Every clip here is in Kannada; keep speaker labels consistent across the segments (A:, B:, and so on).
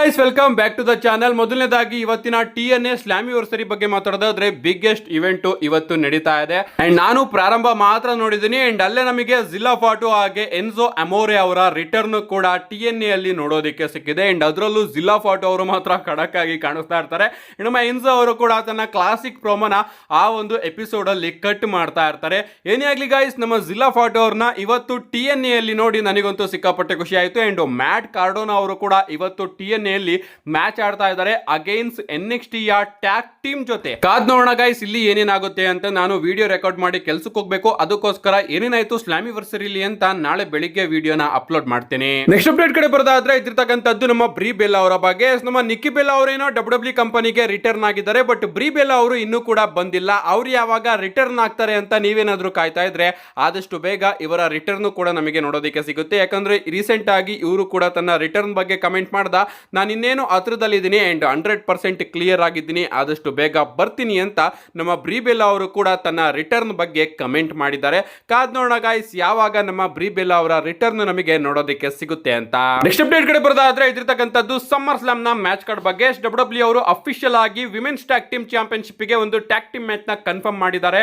A: Guys, welcome back to the channel. ಮೊದಲನೇದಾಗಿ ಇವತ್ತಿನ TNA ಸ್ಲಾಮಿವರ್ಸರಿ ಬಗ್ಗೆ ಮಾತಾಡೋದಾದ್ರೆ ಬಿಗ್ಗೆಸ್ಟ್ ಇವೆಂಟ್ ಇವತ್ತು ನಡೀತಾ ಇದೆ. ಅಂಡ್ ನಾನು ಪ್ರಾರಂಭ ಮಾತ್ರ ನೋಡಿದ್ದೀನಿ. ಅಂಡ್ ಅಲ್ಲೇ ನಮಗೆ ಜಿಲ್ಲಾ ಫಾಟು ಹಾಗೆ ಎನ್ಜೋ ಅಮೋರೆ ಅವರ ರಿಟರ್ನ್ ಕೂಡ TNA ಅಲ್ಲಿ ನೋಡೋದಕ್ಕೆ ಸಿಕ್ಕಿದೆ. ಅಂಡ್ ಅದರಲ್ಲೂ ಜಿಲ್ಲಾ ಫಾಟು ಅವರು ಮಾತ್ರ ಖಡಕ್ ಆಗಿ ಕಾಣಿಸ್ತಾ ಇರ್ತಾರೆ. ನಮ್ಮ ಎನ್ಜೋ ಅವರು ಕೂಡ ತನ್ನ ಕ್ಲಾಸಿಕ್ ಪ್ರೋಮೋನ ಆ ಒಂದು ಎಪಿಸೋಡ್ ಅಲ್ಲಿ ಕಟ್ ಮಾಡ್ತಾ ಇರ್ತಾರೆ. ಏನೇ ಆಗ್ಲಿ ಗೈಸ್, ನಮ್ಮ ಜಿಲ್ಲಾ ಫಾಟು ಅವ್ರನ್ನ ಇವತ್ತು TNA ಅಲ್ಲಿ ನೋಡಿ ನನಗಂತೂ ಸಿಕ್ಕಾಪಟ್ಟೆ ಖುಷಿ ಆಯ್ತು. ಅಂಡ್ ಮ್ಯಾಟ್ ಕಾರ್ಡೋನಾ ಅವರು ಕೂಡ ಇವತ್ತು TNA ಅಲ್ಲಿ ಮ್ಯಾಚ್ ಆಡ್ತಾ ಇದ್ದಾರೆ ಅಗೇನ್ಸ್ಟ್ NXT ಯ ಟ್ಯಾಗ್ ಟೀಮ್ ಜೊತೆ. ಕಾದ್ ನೋಡೋಣ ಗೈಸ್ ಇಲ್ಲಿ ಏನೇನಾಗುತ್ತೆ ಅಂತ. ನಾನು ವಿಡಿಯೋ ರೆಕಾರ್ಡ್ ಮಾಡಿ ಕೆಲ್ಸಕ್ಕೆ ಹೋಗ್ಬೇಕು, ಅದಕ್ಕೋಸ್ಕರ ಏನೇನಾಯ್ತು ಸ್ಲಾಮಿವರ್ಸರಿಲಿ ಅಂತ ನಾಳೆ ಬೆಳಿಗ್ಗೆ ವಿಡಿಯೋನ ಅಪ್ಲೋಡ್ ಮಾಡ್ತೀನಿ. ನೆಕ್ಸ್ಟ್ ಅಪ್ಡೇಟ್ ಕಡೆ ಬರೋದಾದ್ರೆ ಇದ್ದಿರ್ತಕ್ಕಂಥದ್ದು ನಮ್ಮ ಬ್ರಿ ಬೆಲ್ಲಾ ಅವರ ಬಗ್ಗೆ. ನಮ್ಮ ನಿಕ್ಕಿ ಬೆಲ್ಲಾ ಅವರೇನೋ WWE ಕಂಪನಿಗೆ ರಿಟರ್ನ್ ಆಗಿದ್ದಾರೆ, ಬಟ್ ಬ್ರಿ ಬೆಲ್ಲಾ ಅವರು ಇನ್ನೂ ಕೂಡ ಬಂದಿಲ್ಲ. ಅವ್ರು ಯಾವಾಗ ರಿಟರ್ನ್ ಆಗ್ತಾರೆ ಅಂತ ನೀವೇನಾದ್ರೂ ಕಾಯ್ತಾ ಇದ್ರೆ ಆದಷ್ಟು ಬೇಗ ಇವರ ರಿಟರ್ನ್ ಕೂಡ ನಮಗೆ ನೋಡೋದಕ್ಕೆ ಸಿಗುತ್ತೆ. ಯಾಕಂದ್ರೆ ರೀಸೆಂಟ್ ಆಗಿ ಇವರು ಕೂಡ ತನ್ನ ರಿಟರ್ನ್ ಬಗ್ಗೆ ಕಮೆಂಟ್ ಮಾಡ್ದ, ನಾನು ಇನ್ನೇನು ಹತ್ರದಲ್ಲಿದ್ದೀನಿ ಅಂಡ್ 100% ಕ್ಲಿಯರ್ ಆಗಿದ್ದೀನಿ, ಆದಷ್ಟು ಬೇಗ ಬರ್ತೀನಿ ಅಂತ ನಮ್ಮ ಬ್ರಿ ಬೆಲ್ಲಾ ಅವರು ಕೂಡ ತನ್ನ ರಿಟರ್ನ್ ಬಗ್ಗೆ ಕಮೆಂಟ್ ಮಾಡಿದ್ದಾರೆ. ಕಾದ್ ನೋಡೋಣ ಗೈಸ್ ಯಾವಾಗ ನಮ್ಮ ಬ್ರಿ ಬೆಲ್ಲಾ ಅವರ ರಿಟರ್ನ್ ನಮಗೆ ನೋಡೋದಕ್ಕೆ ಸಿಗುತ್ತೆ ಅಂತ. ನೆಕ್ಸ್ಟ್ ಅಪ್ಡೇಟ್ ಕಡೆ ಬರೋದಾದ್ರೆ ಇದ್ದಿರ್ತಕ್ಕಂಥದ್ದು ಸಮ್ಮರ್ ಸ್ಲಾಮ್ ನ ಮ್ಯಾಚ್ ಕಾರ್ಡ್ ಬಗ್ಗೆ. WWE ಅವರು ಅಫಿಷಿಯಲ್ ಆಗಿ ವಿಮೆನ್ಸ್ ಟ್ಯಾಗ್ ಟೀಮ್ ಚಾಂಪಿಯನ್ಶಿಪ್ ಗೆ ಒಂದು ಟ್ಯಾಗ್ ಟೀಮ್ ಮ್ಯಾಚ್ ನ ಕನ್ಫರ್ಮ್ ಮಾಡಿದ್ದಾರೆ.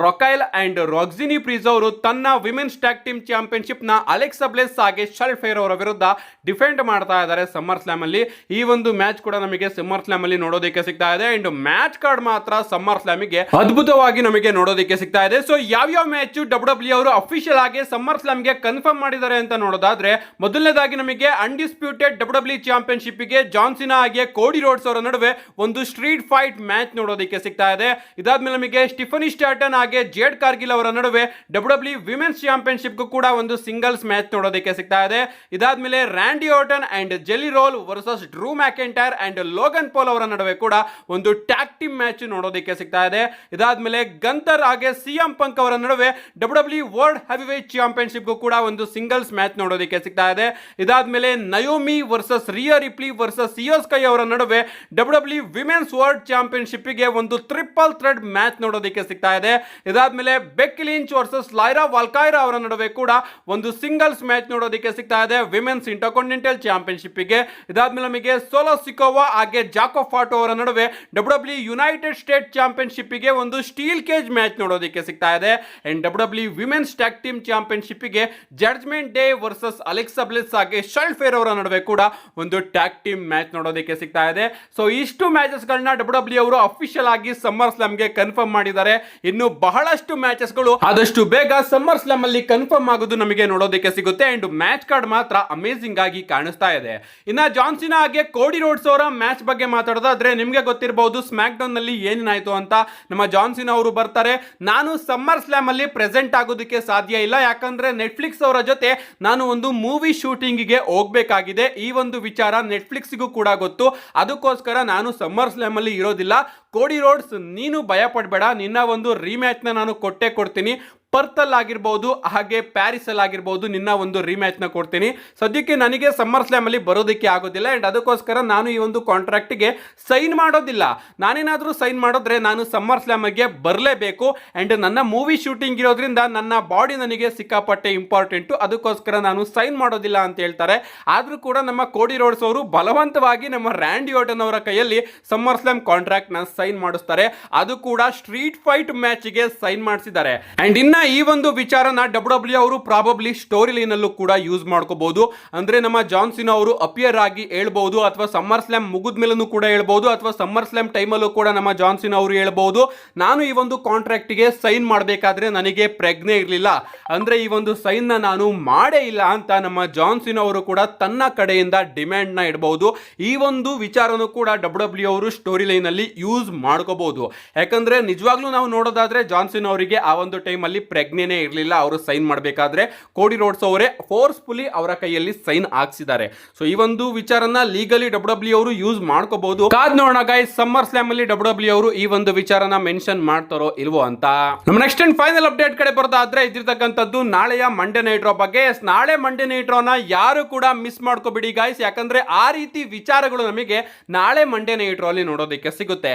A: ರೊಕೈಲ್ ಅಂಡ್ ರಾಕ್ಸಿನಿ ಪ್ರೀಸ್ ಅವರು ತನ್ನ ವಿಮೆನ್ಸ್ ಟ್ಯಾಗ್ ಟೀಮ್ ಚಾಂಪಿಯನ್ಶಿಪ್ ನ ಅಲೆಕ್ಸಾ ಬ್ಲೆಸ್ ಹಾಗೆ ಶರ್ಲ್ಫೇರ್ ಅವರ ವಿರುದ್ಧ ಡಿಫೆಂಡ್ ಮಾಡ್ತಾ ಇದ್ದಾರೆ ಸಮ್ಮರ್ ಸ್ಲಾಮ್ ಅಲ್ಲಿ. ಈ ಒಂದು ಮ್ಯಾಚ್ ಕೂಡ ನಮಗೆ ಸಮ್ಮರ್ ಸ್ಲಾಮ್ ಅಲ್ಲಿ ನೋಡೋದಕ್ಕೆ ಸಿಗ್ತಾ ಇದೆ. ಅಂಡ್ ಮ್ಯಾಚ್ ಕಾರ್ಡ್ ಮಾತ್ರ ಸಮ್ಮರ್ ಸ್ಲಾಮ್ ಗೆ ಅದ್ಭುತವಾಗಿ ನಮಗೆ ನೋಡೋದಕ್ಕೆ ಸಿಗ್ತಾ ಇದೆ. ಸೊ ಯಾವ ಮ್ಯಾಚ್ WWE ಅವರು ಅಫಿಷಿಯಲ್ ಆಗಿ ಸಮ್ಮರ್ ಸ್ಲಾಮ್ ಗೆ ಕನ್ಫರ್ಮ್ ಮಾಡಿದ್ದಾರೆ ಅಂತ ನೋಡೋದಾದ್ರೆ, ಮೊದಲನೇದಾಗಿ ನಮಗೆ ಅನ್ಡಿಸ್ಪ್ಯೂಟೆಡ್ WWE ಚಾಂಪಿಯನ್ಶಿಪ್ ಗೆ ಜಾನ್ ಸಿನಾ ಹಾಗೆ ಕೋಡಿ ರೋಡ್ಸ್ ಅವರ ನಡುವೆ ಒಂದು ಸ್ಟ್ರೀಟ್ ಫೈಟ್ ಮ್ಯಾಚ್ ನೋಡೋದಕ್ಕೆ ಸಿಗ್ತಾ ಇದೆ. ಇದಾದ್ಮೇಲೆ ನಮಗೆ ಸ್ಟಿಫನಿ ಸ್ಟಾರ್ಟನ್ ಹಾಗೆ ಜೇಡ್ ಕಾರ್ಗಿಲ್ ಅವರ ನಡುವೆ WWE ವಿಮೆನ್ಸ್ ಚಾಂಪಿಯನ್ಶಿಪ್ ಕೂಡ ಒಂದು ಸಿಂಗಲ್ಸ್ ಮ್ಯಾಚ್ ನೋಡೋದಕ್ಕೆ ಸಿಗ್ತಾ ಇದೆ. ಇದಾದ್ಮೇಲೆ Randy Orton and Jelly Roll versus Drew McIntyre and Logan Paul ಅವರ ನಡುವೆ ಕೂಡ ಒಂದು ಟ್ಯಾಗ್ ಟೀಮ್ ಮ್ಯಾಚ್ ನೋಡೋದಕ್ಕೆ ಸಿಗ್ತಾ ಇದೆ. ಇದಾದ್ಮೇಲೆ ಗಂತರ್ ಹಾಗೆ CM ಪಂಕ್ ಅವರ ನಡುವೆ WWE ವರ್ಲ್ಡ್ ಹೆವಿವೇಟ್ ಚಾಂಪಿಯನ್ಶಿಪ್ ಕೂಡ ಒಂದು ಸಿಂಗಲ್ಸ್ ಮ್ಯಾಚ್ ನೋಡೋದಕ್ಕೆ ಸಿಗ್ತಾ ಇದೆ. ಇದಾದ್ಮೇಲೆ ನಯೋಮಿ ವರ್ಸಸ್ ರಿಯಾ ರಿಪ್ಲಿ ವರ್ಸಸ್ ಇಯೋ ಸ್ಕೈ ಅವರ ನಡುವೆ WWE ವಿಮೆನ್ಸ್ ವರ್ಲ್ಡ್ ಚಾಂಪಿಯನ್ಶಿಪ್ ಗೆ ಒಂದು ಟ್ರಿಪಲ್ ಥ್ರೆಡ್ ಮ್ಯಾಚ್ ನೋಡೋದಕ್ಕೆ ಸಿಗ್ತಾ ಇದೆ. ಇದಾದ್ಮೇಲೆ ಬೆಕ್ಕಿ ಲಿಂಚ್ ವರ್ಸಸ್ ಲೈರಾ ವಾಲ್ಕೈರಾ ಅವರ ನಡುವೆ ಕೂಡ ಒಂದು ಸಿಂಗಲ್ಸ್ ಮ್ಯಾಚ್ ನೋಡೋದಕ್ಕೆ ಸಿಗ್ತಾ ಇದೆ ವಿಮೆನ್ಸ್ ಇಂಟರ್ಕಾಂಟಿನೆಂಟಲ್ ಚಾಂಪಿಯನ್ಶಿಪ್ ಗೆ. ಇದಾದ್ಮೇಲೆ ನಮಗೆ ಸೋಲೋ ಸಿಕೋವಾ ಹಾಗೆ ಜಾಕೋ ಫಾಟೋ ಅವರ ನಡುವೆ WWE ಯುನೈಟೆಡ್ ಸ್ಟೇಟ್ ಚಾಂಪಿಯನ್ಶಿಪ್ ಗೆ ಒಂದು ಸ್ಟೀಲ್ ಕೇಜ್ ಮ್ಯಾಚ್ ನೋಡೋದಕ್ಕೆ ಸಿಗ್ತಾ ಇದೆ. And WWE women's tag team championship ಗೆ Judgment Day versus Alexa Bliss ಹಾಗೆ ಶರ್ಲ್ಫೇರ್ ಅವರ ನಡುವೆ ಕೂಡ ಒಂದು ಟ್ಯಾಗ್ ಟೀಮ್ ಮ್ಯಾಚ್ ನೋಡೋದಕ್ಕೆ ಸಿಗ್ತಾ ಇದೆ. ಸೊ ಇಷ್ಟು ಮ್ಯಾಚಸ್ ಗಳನ್ನ WWE ಅವರು ಅಫಿಷಿಯಲ್ ಆಗಿ ಸಮ್ಮರ್ ಸ್ಲಾಮ್ ಗೆ ಕನ್ಫರ್ಮ್ ಮಾಡಿದ್ದಾರೆ. ಇನ್ನು ಬಹಳಷ್ಟು ಮ್ಯಾಚಸ್ ಗಳು ಆದಷ್ಟು ಬೇಗ ಸಮ್ಮರ್ ಸ್ಲಾಮ್ ಅಲ್ಲಿ ಕನ್ಫರ್ಮ್ ಆಗೋದು ನಮಗೆ ನೋಡೋದಕ್ಕೆ ಸಿಗುತ್ತೆ. ಅಂಡ್ ಮ್ಯಾಚ್ ಕಾರ್ಡ್ ಮಾತ್ರ ಅಮೇಜಿಂಗ್ ಆಗಿ ಕಾಣಿಸ್ತಾ ಇದೆ. ಇನ್ನ ಜಾನ್ ಸಿನಾ ಹಾಗೆ ಕೋಡಿ ರೋಡ್ಸ್ ಅವರ ಮ್ಯಾಚ್ ಬಗ್ಗೆ ಮಾತಾಡೋದಾದ್ರೆ ನಿಮ್ಗೆ ಗೊತ್ತಿರಬಹುದು ಸ್ಮ್ಯಾಕ್ ಡೌನ್ ನಲ್ಲಿ ಏನಾಯ್ತು ಅಂತ. ನಮ್ಮ ಜಾನ್ ಸಿನಾ ಅವರು ಬರ್ತಾರೆ, ನಾನು ಸಮ್ಮರ್ ಸ್ಲಾಮ್ ಅಲ್ಲಿ ಪ್ರೆಸೆಂಟ್ ಆಗೋದಕ್ಕೆ ಸಾಧ್ಯ ಇಲ್ಲ, ಯಾಕಂದ್ರೆ ನೆಟ್ಫ್ಲಿಕ್ಸ್ ಅವರ ಜೊತೆ ನಾನು ಒಂದು ಮೂವಿ ಶೂಟಿಂಗ್ ಗೆ ಹೋಗ್ಬೇಕಾಗಿದೆ. ಈ ಒಂದು ವಿಚಾರ ನೆಟ್ಫ್ಲಿಕ್ಸ್ಗೂ ಕೂಡ ಗೊತ್ತು, ಅದಕ್ಕೋಸ್ಕರ ನಾನು ಸಮ್ಮರ್ ಸ್ಲಾಮ್ ಅಲ್ಲಿ ಇರೋದಿಲ್ಲ. ಕೋಡಿ ರೋಡ್ಸ್ ನೀನು ಭಯ ಪಡಬೇಡ, ನಿನ್ನ ಒಂದು ರೀಮ್ಯಾಚ್ ನ ನಾನು ಕೊಟ್ಟೇ ಕೊಡ್ತೀನಿ. ಪರ್ತಲ್ ಆಗಿರ್ಬೋದು ಹಾಗೆ ಪ್ಯಾರಿಸ್ ಅಲ್ಲಿ ಆಗಿರ್ಬೋದು ನಿನ್ನ ಒಂದು ರಿಮ್ಯಾಚ್ ನ ಕೊಡ್ತೀನಿ. ಸದ್ಯಕ್ಕೆ ನನಗೆ ಸಮ್ಮರ್ ಸ್ಲಾಮ್ ಅಲ್ಲಿ ಬರೋದಕ್ಕೆ ಆಗೋದಿಲ್ಲ ಅಂಡ್ ಅದಕ್ಕೋಸ್ಕರ ನಾನು ಈ ಒಂದು ಕಾಂಟ್ರಾಕ್ಟ್ ಗೆ ಸೈನ್ ಮಾಡೋದಿಲ್ಲ. ನಾನೇನಾದ್ರೂ ಸೈನ್ ಮಾಡಿದ್ರೆ ನಾನು ಸಮ್ಮರ್ ಸ್ಲಾಮ್ ಗೆ ಬರಲೇಬೇಕು. ಅಂಡ್ ನನ್ನ ಮೂವಿ ಶೂಟಿಂಗ್ ಇರೋದ್ರಿಂದ ನನ್ನ ಬಾಡಿ ನನಗೆ ಸಿಕ್ಕಾಪಟ್ಟೆ ಇಂಪಾರ್ಟೆಂಟ್, ಅದಕ್ಕೋಸ್ಕರ ನಾನು ಸೈನ್ ಮಾಡೋದಿಲ್ಲ ಅಂತ ಹೇಳ್ತಾರೆ. ಆದ್ರೂ ಕೂಡ ನಮ್ಮ ಕೋಡಿ ರೋಡ್ಸ್ ಅವರು ಬಲವಂತವಾಗಿ ನಮ್ಮ ರ್ಯಾಂಡಿ ಆರ್ಟನ್ ಅವರ ಕೈಯಲ್ಲಿ ಸಮ್ಮರ್ ಸ್ಲಾಮ್ ಕಾಂಟ್ರಾಕ್ಟ್ ನ ಸೈನ್ ಮಾಡಿಸ್ತಾರೆ. ಅದು ಕೂಡ ಸ್ಟ್ರೀಟ್ ಫೈಟ್ ಮ್ಯಾಚ್ ಗೆ ಸೈನ್ ಮಾಡಿಸಿದ್ದಾರೆ. ಅಂಡ್ ಇನ್ನ ಈ ಒಂದು ವಿಚಾರನ WWE ಅವರು ಪ್ರಾಬಬ್ಲಿ ಸ್ಟೋರಿ ಲೈನ್ ಅಲ್ಲೂ ಕೂಡ ಯೂಸ್ ಮಾಡ್ಕೋಬಹುದು. ಅಂದ್ರೆ ನಮ್ಮ ಜಾನ್ ಸಿನಾ ಅವರು ಅಪಿಯರ್ ಆಗಿ ಹೇಳ್ಬಹುದು, ಅಥವಾ ಸಮ್ಮರ್ ಸ್ಲಾಮ್ ಮುಗಿದ ಮೇಲೂ ಕೂಡ ಹೇಳ್ಬಹುದು, ಅಥವಾ ಸಮ್ಮರ್ ಸ್ಲಾಮ್ ಟೈಮಲ್ಲೂ ಕೂಡ ನಮ್ಮ ಜಾನ್ ಸಿನಾ ಅವರು ಹೇಳ್ಬಹುದು, ನಾನು ಈ ಒಂದು ಕಾಂಟ್ರಾಕ್ಟ್ ಗೆ ಸೈನ್ ಮಾಡಬೇಕಾದ್ರೆ ನನಗೆ ಪ್ರಜ್ಞೆ ಇರಲಿಲ್ಲ, ಅಂದ್ರೆ ಈ ಒಂದು ಸೈನ್ ನಾನು ಮಾಡೇ ಇಲ್ಲ ಅಂತ ನಮ್ಮ ಜಾನ್ ಸಿನಾ ಅವರು ಕೂಡ ತನ್ನ ಕಡೆಯಿಂದ ಡಿಮ್ಯಾಂಡ್ ನ ಇಡಬಹುದು. ಈ ಒಂದು ವಿಚಾರನೂ ಕೂಡ WWE ಅವರು ಸ್ಟೋರಿ ಲೈನ್ ಅಲ್ಲಿ ಯೂಸ್ ಮಾಡ್ಕೋಬಹುದು. ಯಾಕಂದ್ರೆ ನಿಜವಾಗ್ಲೂ ನಾವು ನೋಡೋದಾದ್ರೆ ಜಾನ್ ಸಿನಾ ಅವರಿಗೆ ಆ ಒಂದು ಟೈಮ್ ಅಲ್ಲಿ ಪ್ರಜ್ಞೆನೇ ಇರಲಿಲ್ಲ. ಅವರು ಸೈನ್ ಮಾಡಬೇಕಾದ್ರೆ ಕೋಡಿ ರೋಡ್ಸ್ ಅವರೇ ಫೋರ್ಸ್ಫುಲಿ ಅವರ ಕೈಯಲ್ಲಿ ಸೈನ್ ಹಾಕ್ಸಿದ್ದಾರೆ. ಸೊ ಈ ಒಂದು ವಿಚಾರನ ಲೀಗಲಿ WWE ಅವರು ಯೂಸ್ ಮಾಡ್ಕೋಬಹುದು. ಕಾದ್ ನೋಡೋಣ ಗೈಸ್ ಸಮ್ಮರ್ ಸ್ಲಾಮ್ ಅಲ್ಲಿ WWE ಅವರು ಈ ಒಂದು ವಿಚಾರನ ಮೆನ್ಷನ್ ಮಾಡ್ತಾರೋ ಇಲ್ವೋ ಅಂತ. ನಮ್ಮ ನೆಕ್ಸ್ಟ್ ಅಂಡ್ ಫೈನಲ್ ಅಪ್ಡೇಟ್ ಕಡೆ ಬರೋದಾದ್ರೆ ಇದ್ದಿರ್ತಕ್ಕಂಥದ್ದು ನಾಳೆಯ ಮಂಡೇ ನೈಟ್ ರಾ ಬಗ್ಗೆ. ನಾಳೆ ಮಂಡೇ ನೈಟ್ ರಾನ ಯಾರು ಕೂಡ ಮಿಸ್ ಮಾಡ್ಕೋಬಿಡಿ ಗೈಸ್, ಯಾಕಂದ್ರೆ ಆ ರೀತಿ ವಿಚಾರಗಳು ನಮಗೆ ನಾಳೆ ಮಂಡೇ ನೈಟ್ ರಾ ಅಲ್ಲಿ ನೋಡೋದಕ್ಕೆ ಸಿಗುತ್ತೆ.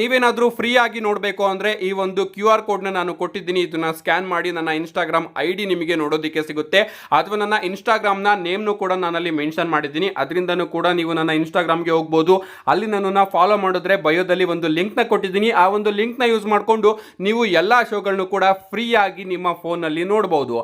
A: ನೀವೇನಾದ್ರೂ ಫ್ರೀ ಆಗಿ ನೋಡಬೇಕು ಅಂದ್ರೆ ಈ ಒಂದು QR ಕೋಡ್ ನ ನಾನು ಕೊಟ್ಟಿದ್ದೀನಿ, ಇದನ್ನ ಸ್ಕ್ಯಾನ್ ಸ್ಕ್ಯಾನ್ ಮಾಡಿ ನನ್ನ ಇನ್ಸ್ಟಾಗ್ರಾಮ್ ID ನಿಮಗೆ ನೋಡೋದಕ್ಕೆ ಸಿಗುತ್ತೆ, ಅಥವಾ ನನ್ನ ಇನ್ಸ್ಟಾಗ್ರಾಮ್ನ ನೇಮ್ನು ಕೂಡ ನಾನಲ್ಲಿ ಮೆನ್ಷನ್ ಮಾಡಿದ್ದೀನಿ. ಅದರಿಂದನೂ ಕೂಡ ನೀವು ನನ್ನ ಇನ್ಸ್ಟಾಗ್ರಾಮ್ಗೆ ಹೋಗ್ಬೋದು. ಅಲ್ಲಿ ನನ್ನನ್ನು ಫಾಲೋ ಮಾಡಿದ್ರೆ ಬಯೋದಲ್ಲಿ ಒಂದು ಲಿಂಕ್ನ ಕೊಟ್ಟಿದ್ದೀನಿ. ಆ ಒಂದು ಲಿಂಕ್ನ ಯೂಸ್ ಮಾಡಿಕೊಂಡು ನೀವು ಎಲ್ಲ ಶೋಗಳನ್ನು ಕೂಡ ಫ್ರೀ ಆಗಿ ನಿಮ್ಮ ಫೋನ್ನಲ್ಲಿ ನೋಡಬಹುದು.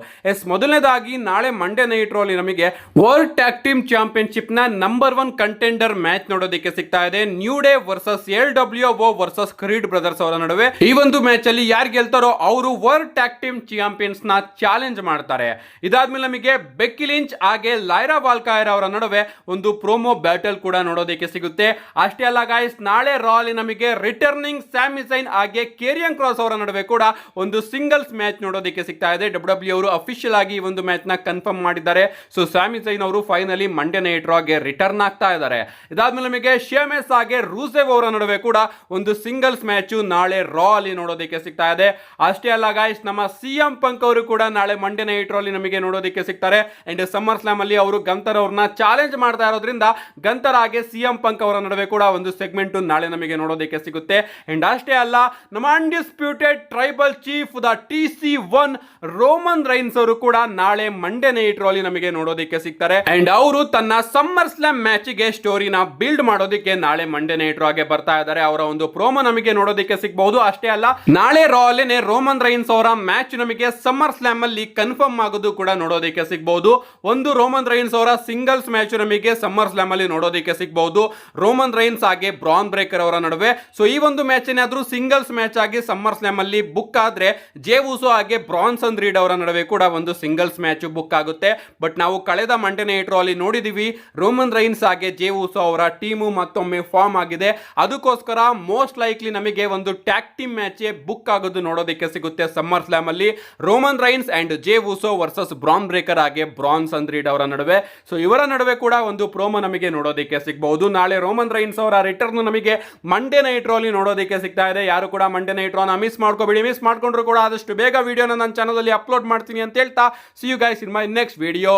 A: ಮೊದಲನೇದಾಗಿ ನಾಳೆ ಮಂಡೇ ನೈಟ್ ರಲ್ಲಿ ನಮಗೆ ವರ್ಲ್ಡ್ ಟ್ಯಾಗ್ ಟೀಮ್ ಚಾಂಪಿಯನ್ಶಿಪ್ನ ನಂಬರ್ 1 ಕಂಟೆಂಡರ್ ಮ್ಯಾಚ್ ನೋಡೋದಕ್ಕೆ ಸಿಗ್ತಾ ಇದೆ. New Day versus LWO versus Creed Brothers ಅವರ ನಡುವೆ. ಈ ಒಂದು ಮ್ಯಾಚ್ ಅಲ್ಲಿ ಯಾರು ಗೆಲ್ತಾರೋ ಅವರು ವರ್ಲ್ಡ್ ಟ್ಯಾಗ್ ಟೀಮ್ ಚಾಂಪಿಯನ್ಸ್ ನ ಚಾಲೆಂಜ್ ಮಾಡ್ತಾರೆ. ಇದಾದ್ಮೇಲೆ ನಮಗೆ ಬೆಕ್ಕಿ ಲಿಂಚ್ ಹಾಗೆ ಲೈರಾ ವಾಲ್ಕಾಯರ್ ಅವರ ನಡುವೆ ಒಂದು ಪ್ರೋಮೋ ಬ್ಯಾಟಲ್ ಕೂಡ ನೋಡೋದಕ್ಕೆ ಸಿಗುತ್ತೆ. ಅಷ್ಟೇ ಅಲ್ಲ ಗಾಯ್ಸ್, ನಾಳೆ ರಾಲಿ ನಮಗೆ ರಿಟರ್ನಿಂಗ್ ಸ್ಯಾಮಿ ಝೈನ್ ಹಾಗೆ ಕೇರಿಯನ್ ಕ್ರಾಸ್ ಅವರ ನಡುವೆ ಕೂಡ ಒಂದು ಸಿಂಗಲ್ಸ್ ಮ್ಯಾಚ್ ನೋಡೋದಕ್ಕೆ ಸಿಗ್ತಾ ಇದೆ. WWE ಅವರು ಅಫಿಷಿಯಲ್ ಆಗಿ ಈ ಒಂದು ಮ್ಯಾಚ್ ನ ಕನ್ಫರ್ಮ್ ಮಾಡಿದ್ದಾರೆ. ಸೊ ಸ್ಯಾಮಿ ಝೈನ್ ಅವರು ಫೈನಲಿ ಮಂಡೇ ನೈಟ್ ರಾಗೆ ರಿಟರ್ನ್ ಆಗ್ತಾ ಇದ್ದಾರೆ. ಇದಾದ್ಮೇಲೆ ನಮಗೆ ಶೇಮೆಸ್ ಹಾಗೆ ರೂಸೆವ್ ಅವರ ನಡುವೆ ಕೂಡ ಒಂದು ಸಿಂಗಲ್ಸ್ ಮ್ಯಾಚ್ ನಾಳೆ ರಾ ಅಲ್ಲಿ ನೋಡೋದಕ್ಕೆ ಸಿಗ್ತಾ ಇದೆ. ಅಷ್ಟೇ ಅಲ್ಲ ಗಾಯ್ಸ್, ನಮ್ಮ CM ಪಂಕ್ ಅವರು ಕೂಡ ನಾಳೆ ಮಂಡೇ ನೈಟ್ ರಲ್ಲಿ ನಮಗೆ ನೋಡೋದಕ್ಕೆ ಸಿಗ್ತಾರೆ. ಅಂಡ್ ಸಮ್ಮರ್ ಸ್ಲಾಮ್ ಅಲ್ಲಿ ಅವರು ಗಂತರ್ ಅವ್ರನ್ನ ಚಾಲೆಂಜ್ ಮಾಡ್ತಾ ಇರೋದ್ರಿಂದ ಗಂತರ್ ಹಾಗೆ CM ಪಂಕ್ ಅವರ ನಡುವೆ ಕೂಡ ಒಂದು ಸೆಗ್ಮೆಂಟ್ ನಾಳೆ ನಮಗೆ ನೋಡೋದಕ್ಕೆ ಸಿಗುತ್ತೆ. ಅಂಡ್ ಅಷ್ಟೇ ಅಲ್ಲ, ನಮ್ಮ undisputed tribal chief the TC1 Roman Reigns ಅವರು ಕೂಡ ನಾಳೆ ಮಂಡೇ ನೈಟ್ ರಲ್ಲಿ ನಮಗೆ ನೋಡೋದಕ್ಕೆ ಸಿಗ್ತಾರೆ. ಅಂಡ್ ಅವರು ತನ್ನ ಸಮ್ಮರ್ ಸ್ಲಾಮ್ ಮ್ಯಾಚ್ ಗೆ ಸ್ಟೋರಿನ ಬಿಲ್ಡ್ ಮಾಡೋದಕ್ಕೆ ನಾಳೆ ಮಂಡೇ ನೈಟ್ ರಾಗೆ ಬರ್ತಾ ಇದ್ದಾರೆ. ಅವರ ಒಂದು ಪ್ರೋಮೋ ನಮಗೆ ನೋಡೋದಕ್ಕೆ ಸಿಗಬಹುದು. ಅಷ್ಟೇ ಅಲ್ಲ, ನಾಳೆ ರಾ ಅಲ್ಲೇನೆ ರೋಮನ್ ರೈನ್ಸ್ ಅವರ ಮ್ಯಾಚ್ ನಮಗೆ ಸಮ್ಮರ್ ಸ್ಲಾಮ್ ಅಲ್ಲಿ ಕನ್ಫರ್ಮ್ ಆಗೋದು ಕೂಡ ನೋಡೋದಕ್ಕೆ ಸಿಗಬಹುದು. ಒಂದು ರೋಮನ್ ರೈನ್ಸ್ ಅವರ ಸಿಂಗಲ್ಸ್ ಮ್ಯಾಚ್ ನಮಗೆ ಸಮ್ಮರ್ ಸ್ಲಾಮ್ ಅಲ್ಲಿ ನೋಡೋದಕ್ಕೆ ಸಿಗಬಹುದು, ರೋಮನ್ ರೈನ್ಸ್ ಹಾಗೆ ಬ್ರಾನ್ ಬ್ರೇಕರ್ ಅವರ ನಡುವೆ. ಸೊ ಈ ಒಂದು ಮ್ಯಾಚ್ ಏನಾದ್ರೂ ಸಿಂಗಲ್ಸ್ ಮ್ಯಾಚ್ ಆಗಿ ಸಮ್ಮರ್ ಸ್ಲಾಮ್ ಅಲ್ಲಿ ಬುಕ್ ಆದ್ರೆ ಜೇ ಉಸೋ ಹಾಗೆ ಬ್ರಾನ್ಸನ್ ರೀಡ್ ಅವರ ನಡುವೆ ಕೂಡ ಒಂದು ಸಿಂಗಲ್ಸ್ ಮ್ಯಾಚ್ ಬುಕ್ ಆಗುತ್ತೆ. ಬಟ್ ನಾವು ಕಳೆದ ಮಂಡೇ ನೈಟ್ ರಾ ಅಲ್ಲಿ ನೋಡಿದೀವಿ, ರೋಮನ್ ರೈನ್ಸ್ ಹಾಗೆ ಜೇ ಉಸೋ ಅವರ ಟೀಮು ಮತ್ತೊಮ್ಮೆ ಫಾರ್ಮ್ ಆಗಿದೆ. ಅದಕ್ಕೋಸ್ಕರ ಮೋಸ್ಟ್ ಲೈಕ್ಲಿ ನಮಗೆ ಒಂದು ಟ್ಯಾಗ್ ಟೀಮ್ ಮ್ಯಾಚ್ ಬುಕ್ ಆಗೋದು ನೋಡೋದಕ್ಕೆ ಸಿಗುತ್ತೆ ಸಮ್ಮರ್ ಸ್ಲಾಮ್ ಅಲ್ಲಿ. Roman Reigns and Jey Uso versus Bron Breakker ಹಾಗೆ ಬ್ರಾನ್ಸನ್ ರೀಡ್ ಅವರ ನಡುವೆ. ಸೊ ಇವರ ನಡುವೆ ಕೂಡ ಒಂದು ಪ್ರೋಮೋ ನಮಗೆ ನೋಡೋದಕ್ಕೆ ಸಿಗಬಹುದು. ನಾಳೆ ರೋಮನ್ ರೈನ್ಸ್ ಅವರ ರಿಟರ್ನ್ ನಮಗೆ ಮಂಡೇ ನೈಟ್ ರಾ ಅಲ್ಲಿ ನೋಡೋದಕ್ಕೆ ಸಿಗ್ತಾ ಇದೆ. ಯಾರು ಕೂಡ ಮಂಡೇ ನೈಟ್ ರಾ ಮಿಸ್ ಮಾಡ್ಕೋಬೇಡಿ. ಮಿಸ್ ಮಾಡ್ಕೊಂಡ್ರು ಕೂಡ ಆದಷ್ಟು ಬೇಗ ವಿಡಿಯೋನ ನನ್ನ ಚಾನಲ್ ಅಲ್ಲಿ ಅಪ್ಲೋಡ್ ಮಾಡ್ತೀನಿ ಅಂತ ಹೇಳ್ತಾ, see you guys in my next video.